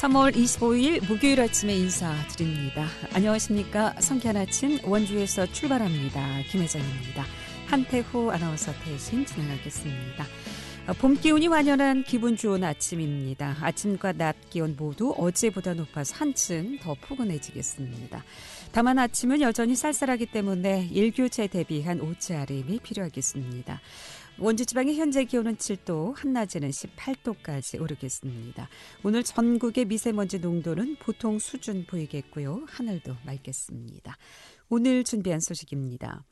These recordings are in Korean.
3월 25일 목요일 아침에 인사드립니다. 안녕하십니까. 성쾌한 아침 원주에서 출발합니다. 김혜정입니다. 한태후 아나운서 대신 진행하겠습니다. 봄 기운이 완연한 기분 좋은 아침입니다. 아침과 낮 기온 모두 어제보다 높아서 한층 더 포근해지겠습니다. 다만 아침은 여전히 쌀쌀하기 때문에 일교차에 대비한 옷차림이 필요하겠습니다. 원주 지방의 현재 기온은 7도, 한낮에는 18도까지 오르겠습니다. 오늘 전국의 미세먼지 농도는 보통 수준 보이겠고요. 하늘도 맑겠습니다. 오늘 준비한 소식입니다.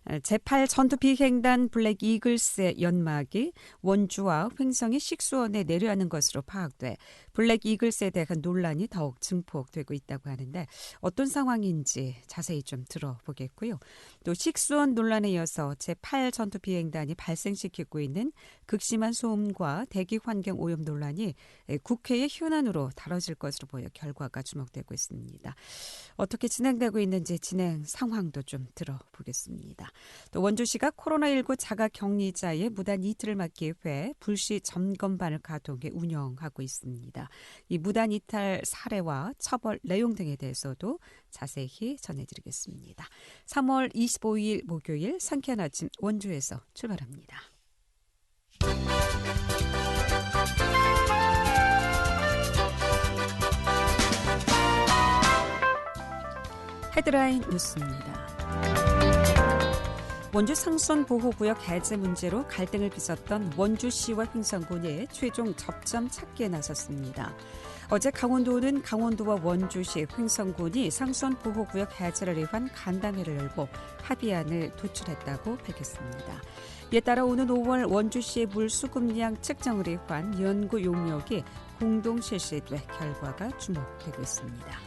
제8 전투비행단 블랙 이글스의 연막이 원주와 횡성의 식수원에 내려가는 것으로 파악돼 블랙 이글스에 대한 논란이 더욱 증폭되고 있다고 하는데 어떤 상황인지 자세히 좀 들어보겠고요. 또 식수원 논란에 이어서 제8 전투비행단이 발생시키고 있는 극심한 소음과 대기 환경 오염 논란이 국회의 현안으로 다뤄질 것으로 보여 결과가 주목되고 있습니다. 어떻게 진행되고 있는지 진행 상황도 좀 들어보겠습니다. 또 원주시가 코로나19 자가격리자의 무단 이틀을 막기 위해 불시 점검반을 가동해 운영하고 있습니다. 이 무단 이탈 사례와 처벌 내용 등에 대해서도 자세히 전해드리겠습니다. 3월 25일 목요일 상쾌한 아침 원주에서 출발합니다. 헤드라인 뉴스입니다. 원주 상수원보호구역 해제 문제로 갈등을 빚었던 원주시와 횡성군이 최종 접점 찾기에 나섰습니다. 어제 강원도는 강원도와 원주시, 횡성군이 상수원보호구역 해제를 위한 간담회를 열고 합의안을 도출했다고 밝혔습니다. 이에 따라 오는 5월 원주시의 물 수급량 측정을 위한 연구 용역이 공동 실시돼 결과가 주목되고 있습니다.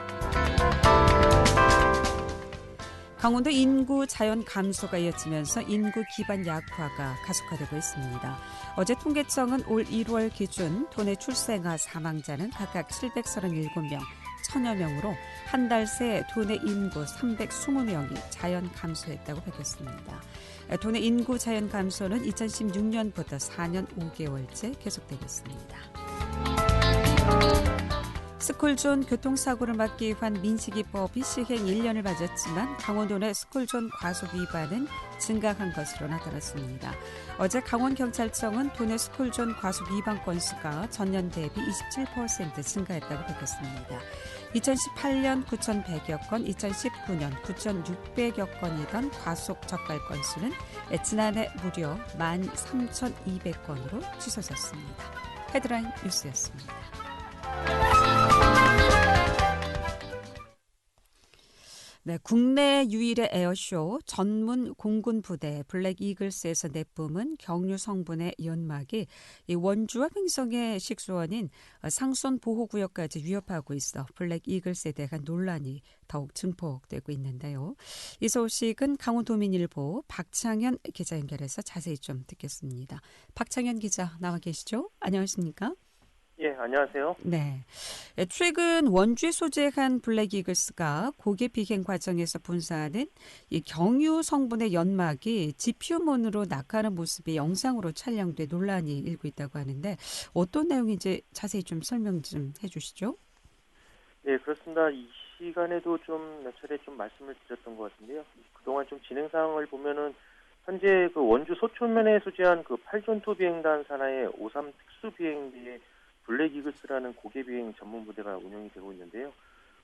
강원도 인구 자연 감소가 이어지면서 인구 기반 약화가 가속화되고 있습니다. 어제 통계청은 올 1월 기준 도내 출생아 사망자는 각각 737명, 1000여 명으로 한 달 새 도내 인구 320명이 자연 감소했다고 밝혔습니다. 도내 인구 자연 감소는 2016년부터 4년 5개월째 계속되고 있습니다. 스쿨존 교통사고를 막기 위한 민식이법이 시행 1년을 맞았지만 강원도 내 스쿨존 과속 위반은 증가한 것으로 나타났습니다. 어제 강원경찰청은 도내 스쿨존 과속 위반 건수가 전년 대비 27% 증가했다고 밝혔습니다. 2018년 9,100여 건, 2019년 9,600여 건이던 과속 적발 건수는 지난해 무려 13,200건으로 치솟았습니다. 헤드라인 뉴스였습니다. 네, 국내 유일의 에어쇼 전문 공군 부대 블랙 이글스에서 내뿜은 경유 성분의 연막이 이 원주와 횡성의 식수원인 상수원 보호구역까지 위협하고 있어 블랙 이글스에 대한 논란이 더욱 증폭되고 있는데요. 이 소식은 강원도민일보 박창현 기자 연결해서 자세히 좀 듣겠습니다. 박창현 기자 나와 계시죠? 안녕하십니까? 예, 안녕하세요. 네. 최근 원주에 소재한 블랙 이글스가 고개 비행 과정에서 분사하는 이 경유 성분의 연막이 지표문으로 낙하하는 모습이 영상으로 촬영돼 논란이 일고 있다고 하는데 어떤 내용인지 자세히 좀 설명 좀 해주시죠. 네, 그렇습니다. 이 시간에도 좀 몇 차례 좀 말씀을 드렸던 것 같은데요. 그동안 좀 진행 상황을 보면은 현재 그 원주 소천면에 소재한 그 8전투 비행단 산하의 53 특수 비행기의 블랙 이글스라는 고개 비행 전문 부대가 운영이 되고 있는데요.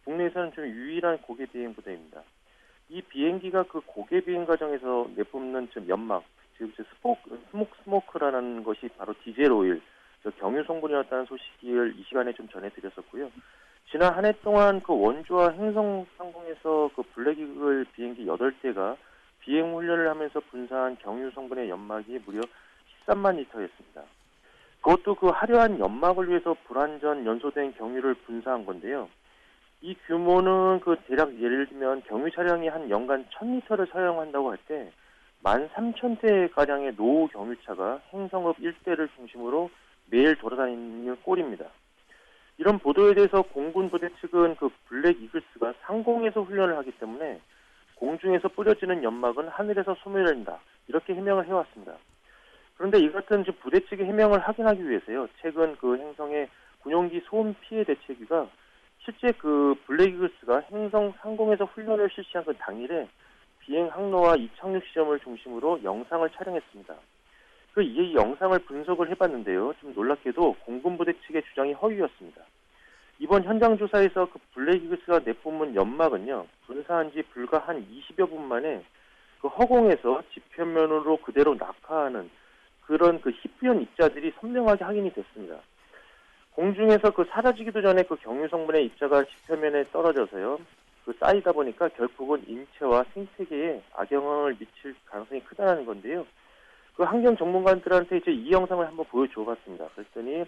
국내에서는 좀 유일한 고개 비행 부대입니다. 이 비행기가 그 고개 비행 과정에서 내뿜는 좀 연막, 즉 스모크라는 것이 바로 디젤 오일, 경유 성분이었다는 소식을 이 시간에 좀 전해드렸었고요. 지난 한 해 동안 그 원주와 횡성 상공에서 그 블랙 이글 비행기 8대가 비행 훈련을 하면서 분사한 경유 성분의 연막이 무려 13만 리터였습니다. 그것도 그 화려한 연막을 위해서 불완전 연소된 경유를 분사한 건데요. 이 규모는 그 대략 예를 들면 경유 차량이 한 연간 1000리터를 사용한다고 할 때 13,000대가량의 노후 경유차가 행성읍 일대를 중심으로 매일 돌아다니는 꼴입니다. 이런 보도에 대해서 공군 부대 측은 그 블랙 이글스가 상공에서 훈련을 하기 때문에 공중에서 뿌려지는 연막은 하늘에서 소멸된다. 이렇게 해명을 해왔습니다. 그런데 이 같은 부대 측의 해명을 확인하기 위해서요. 최근 그 행성의 군용기 소음 피해 대책위가 실제 그 블랙 이글스가 행성 상공에서 훈련을 실시한 그 당일에 비행 항로와 이착륙 시점을 중심으로 영상을 촬영했습니다. 이 영상을 분석을 해봤는데요. 좀 놀랍게도 공군부대 측의 주장이 허위였습니다. 이번 현장 조사에서 그 블랙 이글스가 내뿜은 연막은요, 분사한 지 불과 한 20여 분 만에 그 허공에서 지표면으로 그대로 낙하하는 그런 그 희뿌연 입자들이 선명하게 확인이 됐습니다. 공중에서 그 사라지기도 전에 그 경유 성분의 입자가 지표면에 떨어져서요, 그 쌓이다 보니까 결국은 인체와 생태계에 악영향을 미칠 가능성이 크다는 건데요. 그 환경 전문가들한테 이제 이 영상을 한번 보여줘봤습니다. 그랬더니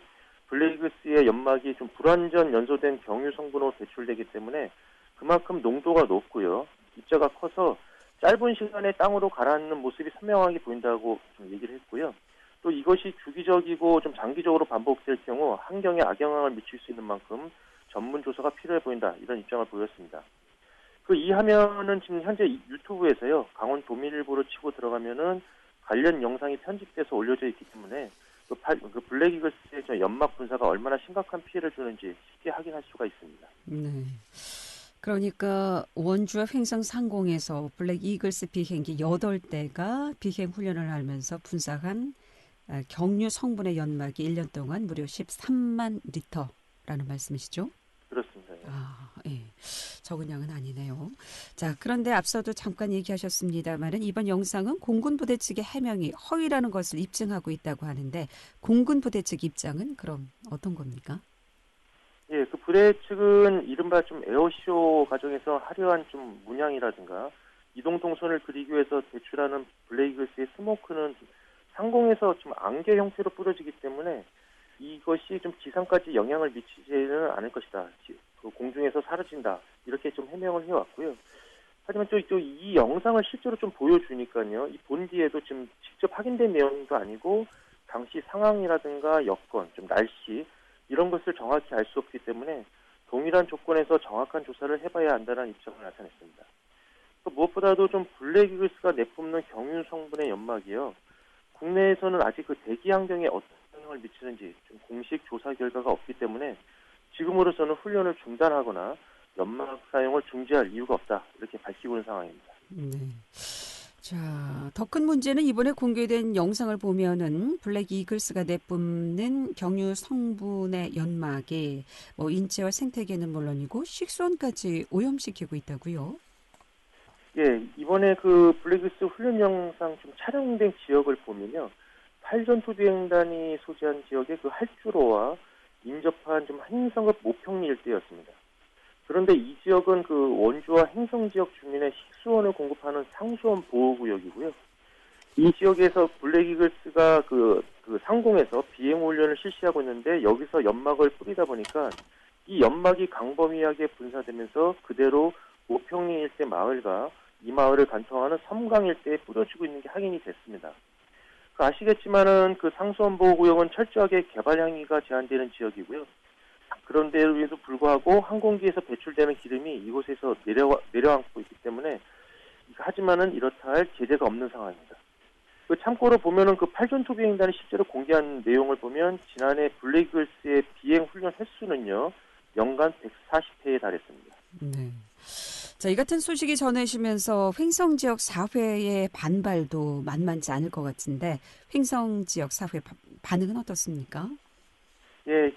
블랙이글스의 연막이 좀 불완전 연소된 경유 성분으로 배출되기 때문에 그만큼 농도가 높고요. 입자가 커서 짧은 시간에 땅으로 가라앉는 모습이 선명하게 보인다고 좀 얘기를 했고요. 또 이것이 주기적이고 좀 장기적으로 반복될 경우 환경에 악영향을 미칠 수 있는 만큼 전문 조사가 필요해 보인다. 이런 입장을 보였습니다. 이 화면은 지금 현재 유튜브에서요. 강원 도민일보로 치고 들어가면은 관련 영상이 편집돼서 올려져 있기 때문에 그 블랙 이글스의 저 연막 분사가 얼마나 심각한 피해를 주는지 쉽게 확인할 수가 있습니다. 네. 그러니까 원주와 횡성 상공에서 블랙 이글스 비행기 8대가 비행 훈련을 하면서 분사한 경유 성분의 연막이 1년 동안 무려 13만 리터라는 말씀이시죠? 그렇습니다. 예. 예. 적은 양은 아니네요. 자, 그런데 앞서도 잠깐 얘기하셨습니다만은 이번 영상은 공군 부대 측의 해명이 허위라는 것을 입증하고 있다고 하는데 공군 부대 측 입장은 그럼 어떤 겁니까? 예, 그 부대 측은 이른바 좀 에어쇼 과정에서 화려한 좀 문양이라든가 이동 동선을 그리기 위해서 배출하는 블랙 이글스의 스모크는 상공에서 좀 안개 형태로 뿌려지기 때문에 이것이 좀 지상까지 영향을 미치지는 않을 것이다. 그 공중에서 사라진다. 이렇게 좀 해명을 해왔고요. 하지만 또 이 영상을 실제로 좀 보여주니까요. 이 본디에도 지금 직접 확인된 내용도 아니고 당시 상황이라든가 여건, 좀 날씨 이런 것을 정확히 알 수 없기 때문에 동일한 조건에서 정확한 조사를 해봐야 한다는 입장을 나타냈습니다. 무엇보다도 좀 블랙 이글스가 내뿜는 경유 성분의 연막이요. 국내에서는 아직 그 대기 환경에 어떤 영향을 미치는지 좀 공식 조사 결과가 없기 때문에 지금으로서는 훈련을 중단하거나 연막 사용을 중지할 이유가 없다. 이렇게 밝히고 있는 상황입니다. 네. 자, 더 큰 문제는 이번에 공개된 영상을 보면은 블랙 이글스가 내뿜는 경유 성분의 연막이 인체와 생태계는 물론이고 식수원까지 오염시키고 있다고요? 예, 이번에 그 블랙 이글스 훈련 영상 좀 촬영된 지역을 보면요. 8전투 비행단이 소재한 지역의 그 활주로와 인접한 좀 행성급 모평리 일대였습니다. 그런데 이 지역은 그 원주와 행성 지역 주민의 식수원을 공급하는 상수원 보호구역이고요. 이 지역에서 블랙 이글스가 그 상공에서 비행 훈련을 실시하고 있는데 여기서 연막을 뿌리다 보니까 이 연막이 광범위하게 분사되면서 그대로 모평리 일대 마을과 이 마을을 관통하는 섬강 일대에 뿌려지고 있는 게 확인이 됐습니다. 아시겠지만은 그 상수원 보호구역은 철저하게 개발 행위가 제한되는 지역이고요. 그런데에도 불구하고 항공기에서 배출되는 기름이 이곳에서 내려앉고 있기 때문에 하지만은 이렇다 할 제재가 없는 상황입니다. 참고로 보면은 그 8전투 비행단이 실제로 공개한 내용을 보면 지난해 블랙 이글스의 비행 훈련 횟수는요 연간 140회에 달했습니다. 네. 자, 이 같은 소식이 전해지면서 횡성 지역 사회의 반발도 만만치 않을 것 같은데 횡성 지역 사회 반응은 어떻습니까? 예,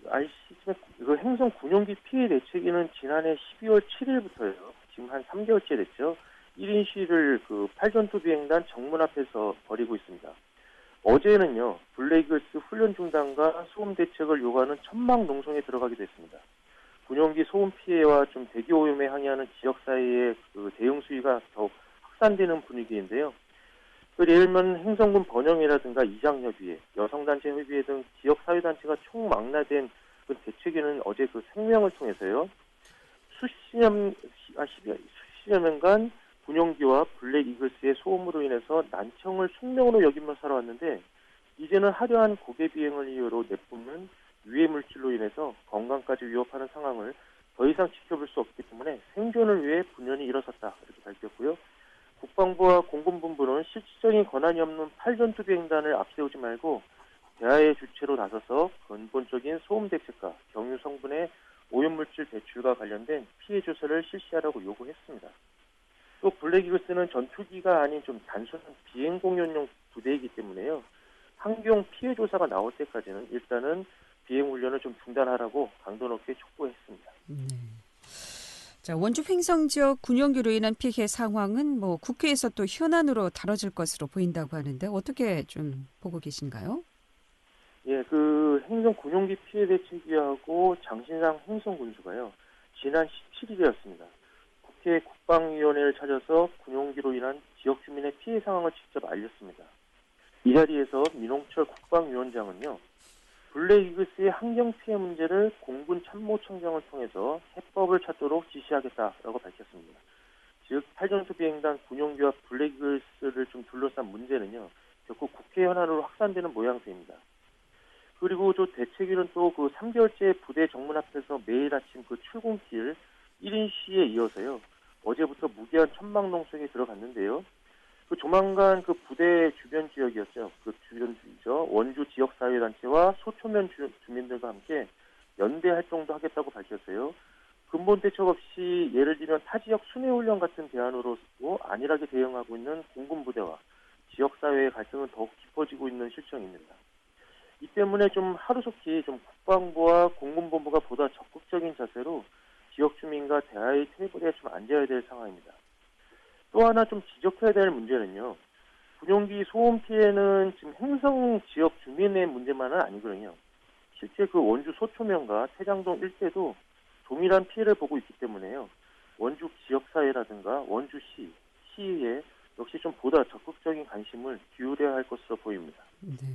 아시지만 그 행성 군용기 피해 대책위는 지난해 12월 7일부터요. 지금 한 3개월째 됐죠. 1인 시위를 그 8전투 비행단 정문 앞에서 벌이고 있습니다. 어제는요. 블랙 이글스 훈련 중단과 소음 대책을 요구하는 천막 농성에 들어가기도 했습니다. 군용기 소음 피해와 좀 대기 오염에 항의하는 지역 사회의 그 대응 수위가 더욱 확산되는 분위기인데요. 예를 들면 행성군 번영회라든가 이장협의회, 여성단체 협의회 등 지역 사회단체가 총망라된 그 대책위는 어제 그声명을 통해서요. 수십여 년간 군용기와 블랙 이글스의 소음으로 인해서 난청을 숙명으로 여기며 살아왔는데 이제는 화려한 고개 비행을 이유로 내뿜는 유해 물질로 인해서 건강까지 위협하는 상황을 더 이상 지켜볼 수 없기 때문에 생존을 위해 분연히 일어섰다 이렇게 밝혔고요. 국방부와 공군본부는 실질적인 권한이 없는 8전투 비행단을 앞세우지 말고 대화의 주체로 나서서 근본적인 소음 대책과 경유 성분의 오염물질 배출과 관련된 피해 조사를 실시하라고 요구했습니다. 또 블랙이글스는 전투기가 아닌 좀 단순한 비행 공연용 부대이기 때문에요. 환경 피해 조사가 나올 때까지는 일단은 비행 훈련을 좀 중단하라고 강도 높게 촉구했습니다. 네. 자, 원주 횡성 지역 군용기로 인한 피해 상황은 국회에서 또 현안으로 다뤄질 것으로 보인다고 하는데 어떻게 좀 보고 계신가요? 예, 그 행성 군용기 피해 대책위하고 장신상 행성군수가요. 지난 17일이었습니다. 국회 국방위원회를 찾아서 군용기로 인한 지역 주민의 피해 상황을 직접 알렸습니다. 이 자리에서 민홍철 국방위원장은요. 블랙이글스의 환경 피해 문제를 공군 참모총장을 통해서 해법을 찾도록 지시하겠다라고 밝혔습니다. 즉, 팔전투 비행단 군용기와 블랙이글스를 좀 둘러싼 문제는요. 결국 국회 현안으로 확산되는 모양새입니다. 그리고 저 대책위는 또 그 3개월째 부대 정문 앞에서 매일 아침 그 출근길 1인 시에 이어서요. 어제부터 무기한 천막 농성에 들어갔는데요. 그 조만간 그 부대 주변 지역이었죠. 그 주변 지역, 원주 지역사회단체와 소초면 주민들과 함께 연대 활동도 하겠다고 밝혔어요. 근본 대책 없이 예를 들면 타 지역 순회훈련 같은 대안으로도 안일하게 대응하고 있는 공군부대와 지역사회의 갈등은 더욱 깊어지고 있는 실정입니다. 이 때문에 좀 하루속히 좀 국방부와 공군본부가 보다 적극적인 자세로 지역 주민과 대화의 테이블에 좀 앉아야 될 상황입니다. 또 하나 좀 지적해야 될 문제는요. 군용기 소음 피해는 지금 행성 지역 주민의 문제만은 아니거든요. 실제 그 원주 소초면과 태장동 일대도 동일한 피해를 보고 있기 때문에요. 원주 지역사회라든가 원주시, 시의회 역시 좀 보다 적극적인 관심을 기울여야 할 것으로 보입니다. 네.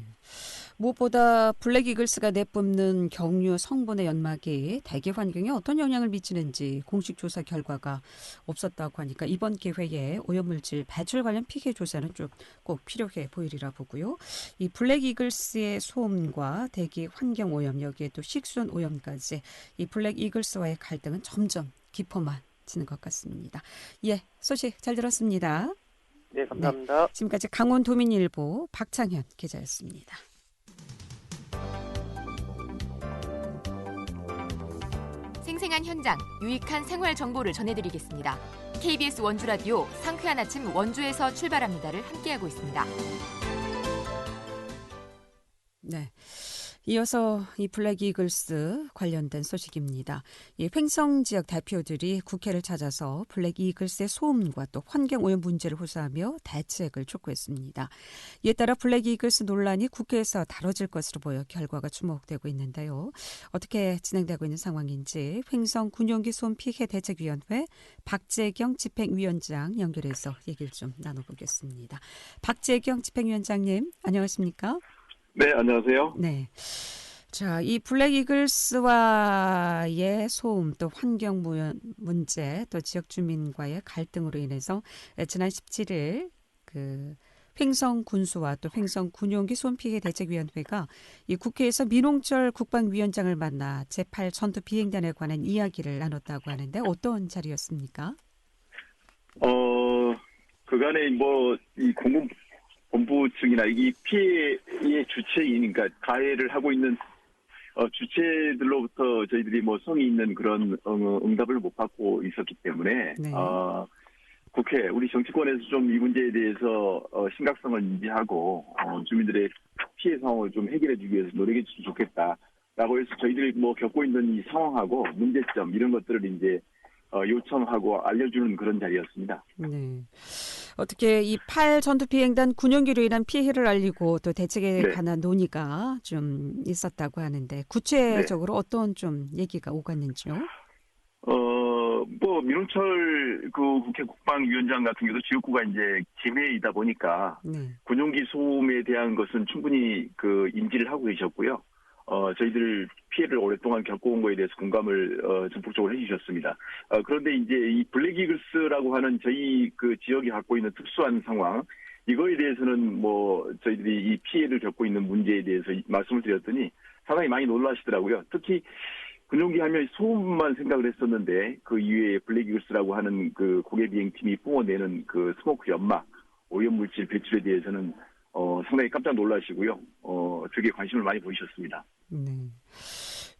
무엇보다 블랙이글스가 내뿜는 경유 성분의 연막이 대기 환경에 어떤 영향을 미치는지 공식 조사 결과가 없었다고 하니까 이번 기회에 오염물질 배출 관련 피해 조사는 좀 꼭 필요해 보이리라 보고요. 이 블랙이글스의 소음과 대기 환경 오염, 여기에 또 식수원 오염까지 이 블랙이글스와의 갈등은 점점 깊어만 지는 것 같습니다. 예, 소식 잘 들었습니다. 네, 감사합니다. 네, 지금까지 강원도민일보 박창현 기자였습니다. 생생한 현장, 유익한 생활 정보를 전해드리겠습니다. KBS 원주라디오 상쾌한 아침 원주에서 출발합니다를 함께하고 있습니다. 네. 이어서 이 블랙이글스 관련된 소식입니다. 이 횡성 지역 대표들이 국회를 찾아서 블랙이글스의 소음과 또 환경오염 문제를 호소하며 대책을 촉구했습니다. 이에 따라 블랙이글스 논란이 국회에서 다뤄질 것으로 보여 결과가 주목되고 있는데요. 어떻게 진행되고 있는 상황인지 횡성 군용기 소음 피해 대책위원회 박재경 집행위원장 연결해서 얘기를 좀 나눠보겠습니다. 박재경 집행위원장님, 안녕하십니까? 네, 안녕하세요. 네. 자, 이 블랙이글스와의 소음, 또 환경 문제, 또 지역 주민과의 갈등으로 인해서 지난 17일 그 횡성 군수와 또 횡성 군용기 소음 피해 대책위원회가 이 국회에서 민홍철 국방위원장을 만나 제8 전투 비행단에 관한 이야기를 나눴다고 하는데 어떤 자리였습니까? 그간에 이 공군 본부 측이나 이 피해의 주체인, 그러니까 가해를 하고 있는 주체들로부터 저희들이 성의 있는 그런 응답을 못 받고 있었기 때문에 네. 국회, 우리 정치권에서 좀 이 문제에 대해서 심각성을 인지하고 주민들의 피해 상황을 좀 해결해주기 위해서 노력해 주시면 좋겠다라고 해서 저희들이 겪고 있는 이 상황하고 문제점 이런 것들을 이제 요청하고 알려주는 그런 자리였습니다. 네. 어떻게 이 8 전투 비행단 군용기로 인한 피해를 알리고 또 대책에 네. 관한 논의가 좀 있었다고 하는데 구체적으로 어떤 좀 얘기가 오갔는지요? 민홍철 그 국회 국방위원장 같은 경우도 지역구가 이제 김해이다 보니까 네. 군용기 소음에 대한 것은 충분히 그 인지를 하고 계셨고요. 저희들 피해를 오랫동안 겪어온 거에 대해서 공감을 전폭적으로 해주셨습니다. 그런데 이제 이 블랙이글스라고 하는 저희 그 지역이 갖고 있는 특수한 상황, 이거에 대해서는 저희들이 이 피해를 겪고 있는 문제에 대해서 말씀을 드렸더니 상당히 많이 놀라시더라고요. 특히 군용기 하면 소음만 생각을 했었는데 그 이외에 블랙이글스라고 하는 그 고개 비행팀이 뿜어내는 그 스모크 연막, 오염물질 배출에 대해서는 상당히 깜짝 놀라시고요. 되게 관심을 많이 보이셨습니다. 네.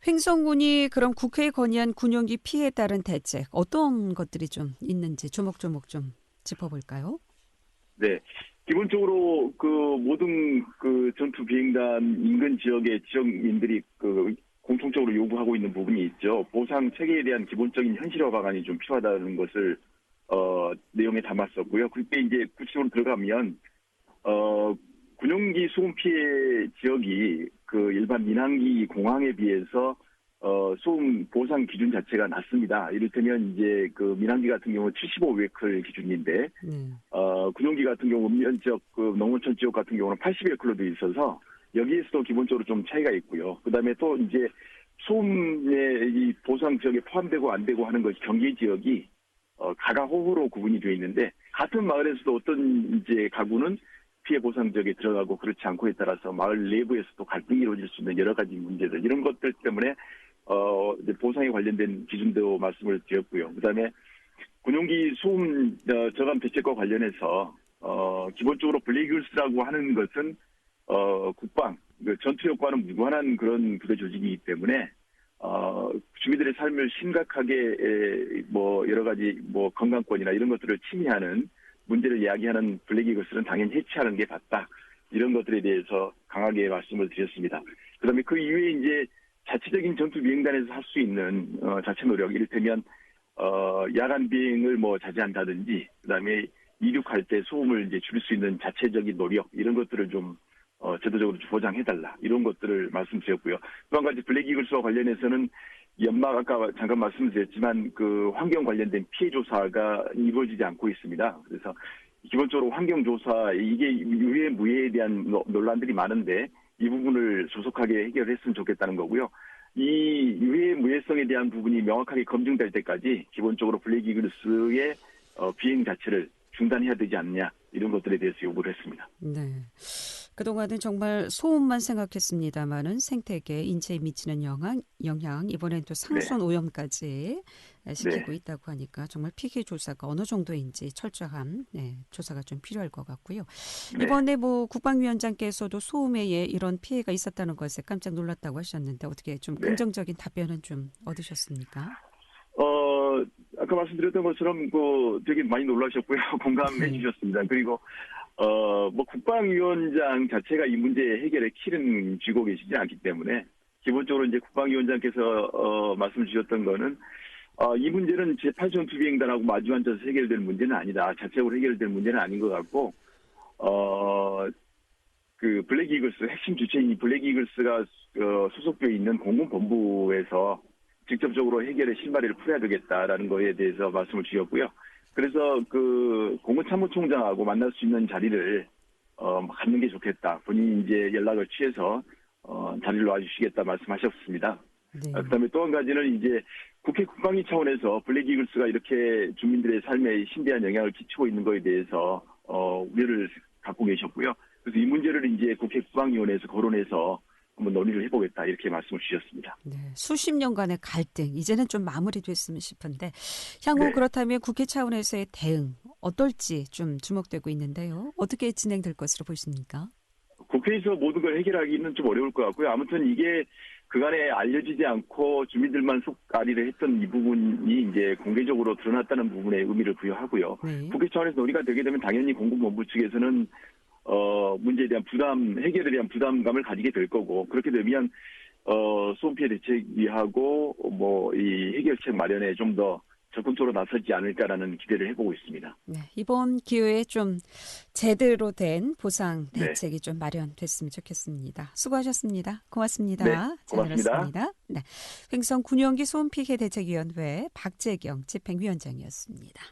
횡성군이 그럼 국회에 건의한 군용기 피해에 따른 대책 어떤 것들이 좀 있는지 조목조목 좀 짚어볼까요? 네. 기본적으로 모든 전투 비행단 인근 지역의 지역민들이 공통적으로 요구하고 있는 부분이 있죠. 보상 체계에 대한 기본적인 현실화 방안이 좀 필요하다는 것을 내용에 담았었고요. 그때 이제 구체적으로 들어가면 군용기 수송 피해 지역이 일반 민항기 공항에 비해서 수송 보상 기준 자체가 낮습니다. 이를테면 이제 민항기 같은 경우 75웨클 기준인데 군용기 같은 경우 면적 농어촌 지역 같은 경우는 80웨클로 되어 있어서 여기에서도 기본적으로 좀 차이가 있고요. 그다음에 또 이제 수송의 이 보상 지역에 포함되고 안 되고 하는 것이 경계 지역이 가가호호로 구분이 되어 있는데 같은 마을에서도 어떤 이제 가구는 피해 보상 지역에 들어가고 그렇지 않고에 따라서 마을 내부에서도 갈등이 이루어질 수 있는 여러 가지 문제들 이런 것들 때문에 이제 보상에 관련된 기준도 말씀을 드렸고요. 그다음에 군용기 수송 저감 대책과 관련해서 기본적으로 블랙이글스라고 하는 것은 국방 전투 효과는 무관한 그런 부대 조직이기 때문에 주민들의 삶을 심각하게 여러 가지 건강권이나 이런 것들을 침해하는 문제를 이야기하는 블랙이글스는 당연히 해체하는 게 맞다. 이런 것들에 대해서 강하게 말씀을 드렸습니다. 그다음에 그 이외에 이제 자체적인 전투 비행단에서 할 수 있는 자체 노력, 이를테면 야간 비행을 자제한다든지, 그다음에 이륙할 때 소음을 이제 줄일 수 있는 자체적인 노력 이런 것들을 좀 제도적으로 보장해달라 이런 것들을 말씀드렸고요. 또 한 가지 블랙이글스와 관련해서는 연막 아까 잠깐 말씀드렸지만 환경 관련된 피해 조사가 이루어지지 않고 있습니다. 그래서 기본적으로 환경 조사 이게 유해 무해에 대한 논란들이 많은데 이 부분을 조속하게 해결했으면 좋겠다는 거고요. 이 유해 무해성에 대한 부분이 명확하게 검증될 때까지 기본적으로 블랙이글스의 비행 자체를 중단해야 되지 않냐 이런 것들에 대해서 요구를 했습니다. 네. 그동안은 정말 소음만 생각했습니다마는 생태계, 인체에 미치는 영향 이번엔 또 상수원 오염까지 시키고 있다고 하니까 정말 피해 조사가 어느 정도인지 철저한 조사가 좀 필요할 것 같고요. 이번에 국방위원장께서도 소음에 이런 피해가 있었다는 것에 깜짝 놀랐다고 하셨는데 어떻게 좀 긍정적인 답변은 좀 얻으셨습니까? 아까 말씀드렸던 것처럼 되게 많이 놀라셨고요. 공감해 주셨습니다. 그리고 국방위원장 자체가 이 문제의 해결의 키는 쥐고 계시지 않기 때문에 기본적으로 이제 국방위원장께서 말씀 주셨던 거는 이 문제는 제8전투비행단하고 마주 앉아서 해결될 문제는 아니다. 자체적으로 해결될 문제는 아닌 것 같고 블랙이글스 핵심 주체인 블랙이글스가 소속되어 있는 공군본부에서 직접적으로 해결의 실마리를 풀어야 되겠다라는 거에 대해서 말씀을 주셨고요. 그래서 공군참모총장하고 만날 수 있는 자리를 갖는 게 좋겠다. 본인이 이제 연락을 취해서 자리를 놔주시겠다 말씀하셨습니다. 그다음에 또 한 가지는 이제 국회 국방위 차원에서 블랙이글스가 이렇게 주민들의 삶에 심대한 영향을 끼치고 있는 거에 대해서 우려를 갖고 계셨고요. 그래서 이 문제를 이제 국회 국방위원회에서 거론해서 한번 논의를 해보겠다 이렇게 말씀을 주셨습니다. 네, 수십 년간의 갈등 이제는 좀 마무리됐으면 싶은데 향후 그렇다면 국회 차원에서의 대응 어떨지 좀 주목되고 있는데요. 어떻게 진행될 것으로 보십니까? 국회에서 모든 걸 해결하기는 좀 어려울 것 같고요. 아무튼 이게 그간에 알려지지 않고 주민들만 속앓이를 했던 이 부분이 이제 공개적으로 드러났다는 부분에 의미를 부여하고요. 국회 차원에서 논의가 되게 되면 당연히 공군본부 측에서는 문제에 대한 해결에 대한 부담감을 가지게 될 거고, 그렇게 되면, 소음 피해 대책위하고, 이 해결책 마련에 좀 더 적극적으로 나서지 않을까라는 기대를 해보고 있습니다. 네, 이번 기회에 좀 제대로 된 보상 대책이 좀 마련됐으면 좋겠습니다. 수고하셨습니다. 고맙습니다. 네, 고맙습니다. 네, 횡성 군용기 소음 피해 대책위원회 박재경 집행위원장이었습니다.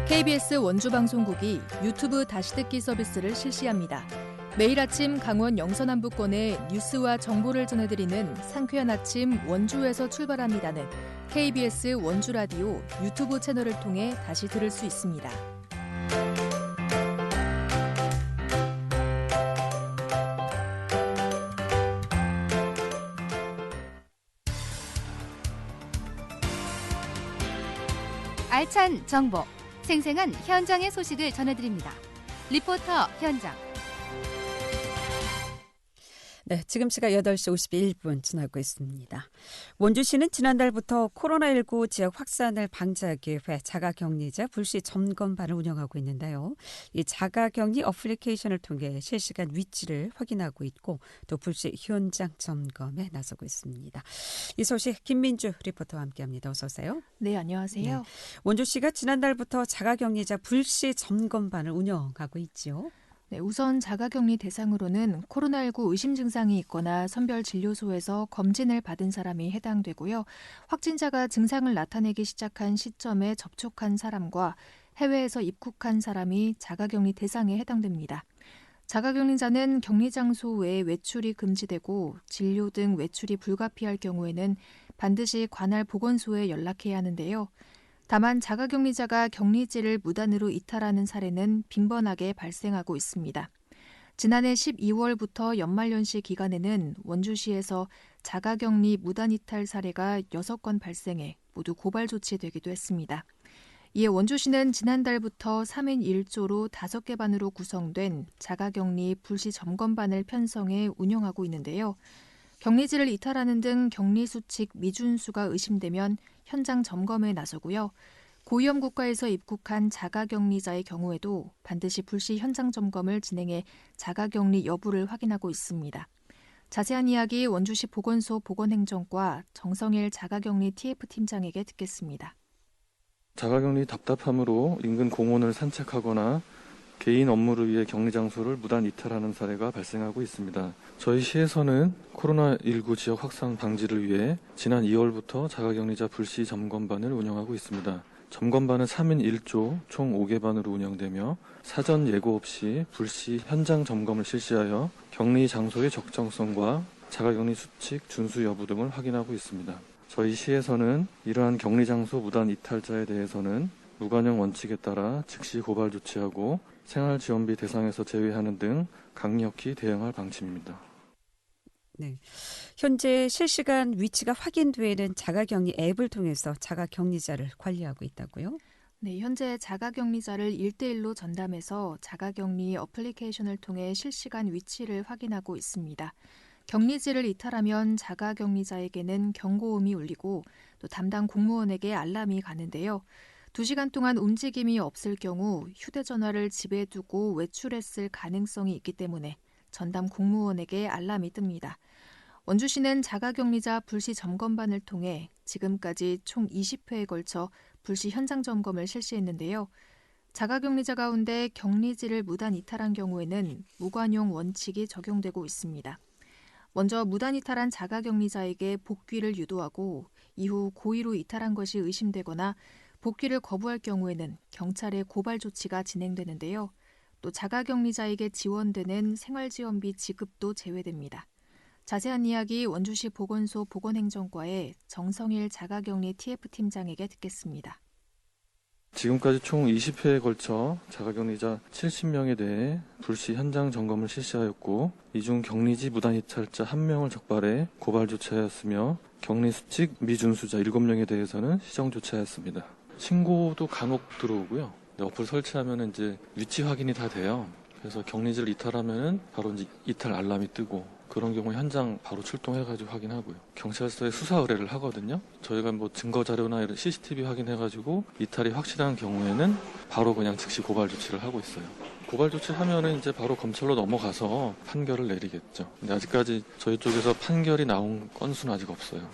KBS 원주방송국이 유튜브 다시 듣기 서비스를 실시합니다. 매일 아침 강원 영서남부권의 뉴스와 정보를 전해드리는 상쾌한 아침 원주에서 출발합니다는 KBS 원주라디오 유튜브 채널을 통해 다시 들을 수 있습니다. 알찬 정보, 생생한 현장의 소식을 전해드립니다. 리포터 현장. 네, 지금 시각 8시 51분 지나고 있습니다. 원주시는 지난달부터 코로나19 지역 확산을 방지하기 위해 자가격리자 불시 점검반을 운영하고 있는데요. 이 자가격리 어플리케이션을 통해 실시간 위치를 확인하고 있고 또 불시 현장 점검에 나서고 있습니다. 이 소식 김민주 리포터와 함께합니다. 어서 오세요. 네, 안녕하세요. 네, 원주시가 지난달부터 자가격리자 불시 점검반을 운영하고 있지요. 네, 우선 자가격리 대상으로는 코로나19 의심 증상이 있거나 선별진료소에서 검진을 받은 사람이 해당되고요. 확진자가 증상을 나타내기 시작한 시점에 접촉한 사람과 해외에서 입국한 사람이 자가격리 대상에 해당됩니다. 자가격리자는 격리장소 외에 외출이 금지되고 진료 등 외출이 불가피할 경우에는 반드시 관할 보건소에 연락해야 하는데요. 다만 자가격리자가 격리지를 무단으로 이탈하는 사례는 빈번하게 발생하고 있습니다. 지난해 12월부터 연말연시 기간에는 원주시에서 자가격리 무단 이탈 사례가 6건 발생해 모두 고발 조치되기도 했습니다. 이에 원주시는 지난달부터 3인 1조로 5개 반으로 구성된 자가격리 불시 점검반을 편성해 운영하고 있는데요. 격리지를 이탈하는 등 격리수칙 미준수가 의심되면 현장 점검에 나서고요. 고위험 국가에서 입국한 자가격리자의 경우에도 반드시 불시 현장 점검을 진행해 자가격리 여부를 확인하고 있습니다. 자세한 이야기 원주시 보건소 보건행정과 정성일 자가격리 TF팀장에게 듣겠습니다. 자가격리 답답함으로 인근 공원을 산책하거나 개인 업무를 위해 격리장소를 무단 이탈하는 사례가 발생하고 있습니다. 저희 시에서는 코로나19 지역 확산 방지를 위해 지난 2월부터 자가격리자 불시 점검반을 운영하고 있습니다. 점검반은 3인 1조 총 5개 반으로 운영되며 사전 예고 없이 불시 현장 점검을 실시하여 격리 장소의 적정성과 자가격리 수칙 준수 여부 등을 확인하고 있습니다. 저희 시에서는 이러한 격리 장소 무단 이탈자에 대해서는 무관용 원칙에 따라 즉시 고발 조치하고 생활지원비 대상에서 제외하는 등 강력히 대응할 방침입니다. 네, 현재 실시간 위치가 확인되는 자가격리 앱을 통해서 자가격리자를 관리하고 있다고요? 네, 현재 자가격리자를 1대1로 전담해서 자가격리 어플리케이션을 통해 실시간 위치를 확인하고 있습니다. 격리지를 이탈하면 자가격리자에게는 경고음이 울리고 또 담당 공무원에게 알람이 가는데요. 2시간 동안 움직임이 없을 경우 휴대전화를 집에 두고 외출했을 가능성이 있기 때문에 전담 공무원에게 알람이 뜹니다. 원주시는 자가격리자 불시 점검반을 통해 지금까지 총 20회에 걸쳐 불시 현장 점검을 실시했는데요. 자가격리자 가운데 격리지를 무단 이탈한 경우에는 무관용 원칙이 적용되고 있습니다. 먼저 무단 이탈한 자가격리자에게 복귀를 유도하고 이후 고의로 이탈한 것이 의심되거나 복귀를 거부할 경우에는 경찰의 고발 조치가 진행되는데요. 또 자가격리자에게 지원되는 생활지원비 지급도 제외됩니다. 자세한 이야기 원주시 보건소 보건행정과의 정성일 자가격리 TF팀장에게 듣겠습니다. 지금까지 총 20회에 걸쳐 자가격리자 70명에 대해 불시 현장 점검을 실시하였고 이 중 격리지 무단 이탈자 1명을 적발해 고발 조치하였으며 격리수칙 미준수자 7명에 대해서는 시정 조치하였습니다. 신고도 간혹 들어오고요. 어플 설치하면 이제 위치 확인이 다 돼요. 그래서 격리지를 이탈하면은 바로 이제 이탈 알람이 뜨고 그런 경우 현장 바로 출동해가지고 확인하고요. 경찰서에 수사 의뢰를 하거든요. 저희가 뭐 증거 자료나 이런 CCTV 확인해가지고 이탈이 확실한 경우에는 바로 그냥 즉시 고발 조치를 하고 있어요. 고발 조치하면은 이제 바로 검찰로 넘어가서 판결을 내리겠죠. 근데 아직까지 저희 쪽에서 판결이 나온 건수는 아직 없어요.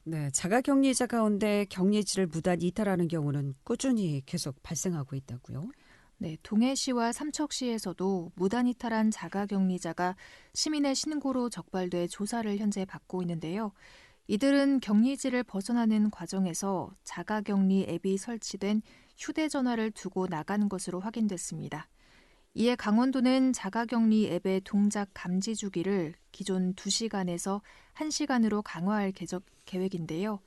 네, 자가격리자 가운데 격리지를 무단 이탈하는 경우는 꾸준히 계속 발생하고 있다고요? 네, 동해시와 삼척시에서도 무단 이탈한 자가격리자가 시민의 신고로 적발돼 조사를 현재 받고 있는데요. 이들은 격리지를 벗어나는 과정에서 자가격리 앱이 설치된 휴대전화를 두고 나간 것으로 확인됐습니다. 이에 강원도는 자가격리 앱의 동작 감지 주기를 기존 2시간에서 1시간으로 강화할 계획인데요.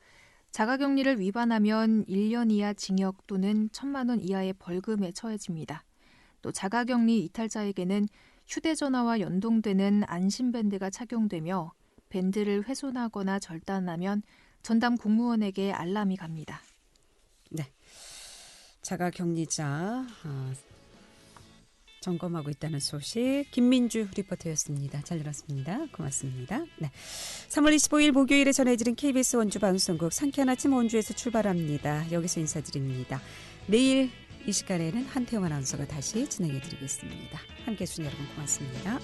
자가격리를 위반하면 1년 이하 징역 또는 1,000만 원 이하의 벌금에 처해집니다. 또 자가격리 이탈자에게는 휴대전화와 연동되는 안심밴드가 착용되며 밴드를 훼손하거나 절단하면 전담 공무원에게 알람이 갑니다. 자가격리자 점검하고 있다는 소식 김민주 리포터였습니다. 잘 들었습니다. 고맙습니다. 네. 3월 25일 목요일에 전해드린 KBS 원주 방송국 상쾌한 아침 원주에서 출발합니다. 여기서 인사드립니다. 내일 이 시간에는 한태영 아나운서가 다시 진행해드리겠습니다. 함께해 주신 여러분 고맙습니다.